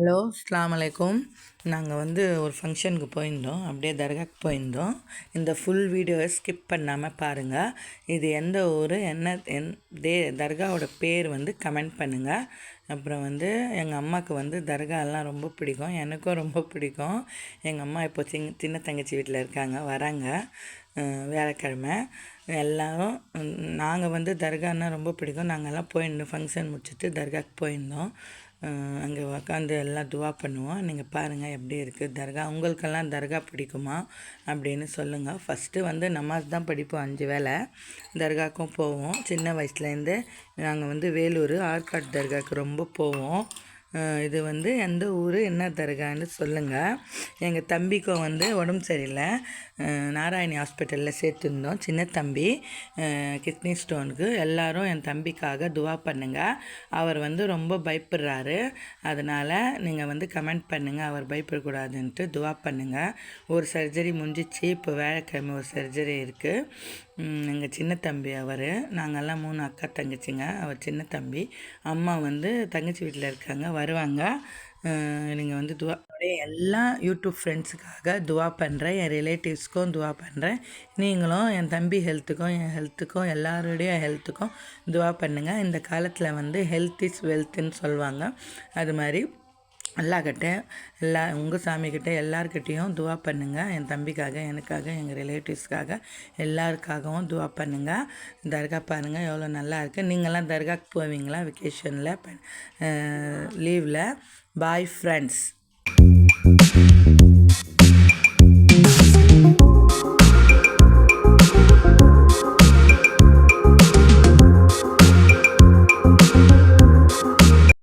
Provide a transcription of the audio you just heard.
Hello, அஸ்ஸலாமு அலைக்கும். நாங்கள் ஒரு ஃபங்க்ஷனுக்கு போயிருந்தோம். அப்படியே தர்காக்கு போயிருந்தோம். இந்த ஃபுல் வீடியோவை ஸ்கிப் பண்ணாமல் பாருங்கள். இது எந்த ஊர், என்ன தர்காவோட பேர் கமெண்ட் பண்ணுங்கள். அப்புறம் எங்கள் அம்மாவுக்கு தர்காலாம் ரொம்ப பிடிக்கும். எனக்கும் ரொம்ப பிடிக்கும். எங்கள் அம்மா இப்போ சின்ன தங்கச்சி வீட்டில் இருக்காங்க, வராங்க வியாழக்கிழமை. எல்லோரும் நாங்கள் தர்கான்னா ரொம்ப பிடிக்கும். நாங்கள்லாம் போயிருந்தோம், ஃபங்க்ஷன் முடிச்சுட்டு தர்காவுக்கு போயிருந்தோம். அங்கே உக்காந்து எல்லாம் துவா பண்ணுவோம். நீங்கள் பாருங்கள் எப்படி இருக்குது தர்கா. உங்களுக்கெல்லாம் தர்கா பிடிக்குமா அப்படின்னு சொல்லுங்கள். ஃபஸ்ட்டு நமாஸ் தான் படிப்போம் 5 வேளை. தர்காவுக்கும் போவோம். சின்ன வயசுலேருந்து நாங்கள் வேலூர் ஆற்காடு தர்காவுக்கு ரொம்ப போவோம். இது எந்த ஊர், என்ன தர்கான்னு சொல்லுங்கள். எங்கள் தம்பிக்கும் உடம்பு சரியில்லை, நாராயணி ஹாஸ்பிட்டலில் சேர்த்துருந்தோம். சின்ன தம்பி கிட்னி ஸ்டோனுக்கு. எல்லோரும் என் தம்பிக்காக துவா பண்ணுங்கள். அவர் ரொம்ப பயப்படுறாரு. அதனால் நீங்கள் கமெண்ட் பண்ணுங்கள், அவர் பயப்படக்கூடாதுன்ட்டு துவா பண்ணுங்கள். ஒரு சர்ஜரி முடிஞ்சிச்சு, இப்போ வியாழக்கிழமை ஒரு சர்ஜரி இருக்குது. எங்கள் சின்ன தம்பி அவர். நாங்கள்லாம் 3 அக்கா தங்கச்சிங்க. அவர் சின்ன தம்பி. அம்மா தங்கச்சி வீட்டில் இருக்காங்க, வருவாங்க. நீங்கள் துவா எல்லா யூடியூப் ஃப்ரெண்ட்ஸுக்காக துவா பண்ணுறேன். என் ரிலேட்டிவ்ஸ்க்கும் துவா பண்ணுறேன். நீங்களும் என் தம்பி ஹெல்த்துக்கும் என் ஹெல்த்துக்கும் எல்லாருடைய ஹெல்த்துக்கும் துவா பண்ணுங்கள். இந்த காலத்தில் ஹெல்த் இஸ் வெல்த்துன்னு சொல்லுவாங்க. அது மாதிரி அல்லாஹ்கிட்ட உங்கள் சாமிக்கிட்ட எல்லாருக்கிட்டேயும் துவா பண்ணுங்கள். என் தம்பிக்காக, எனக்காக, எங்கள் ரிலேட்டிவ்ஸ்க்காக எல்லாருக்காகவும் துவா பண்ணுங்கள். தர்கா பாருங்கள் எவ்வளோ நல்லா இருக்குது. நீங்கள்லாம் தர்காக்கு போவீங்களா வெக்கேஷனில், லீவில்? Bye friends.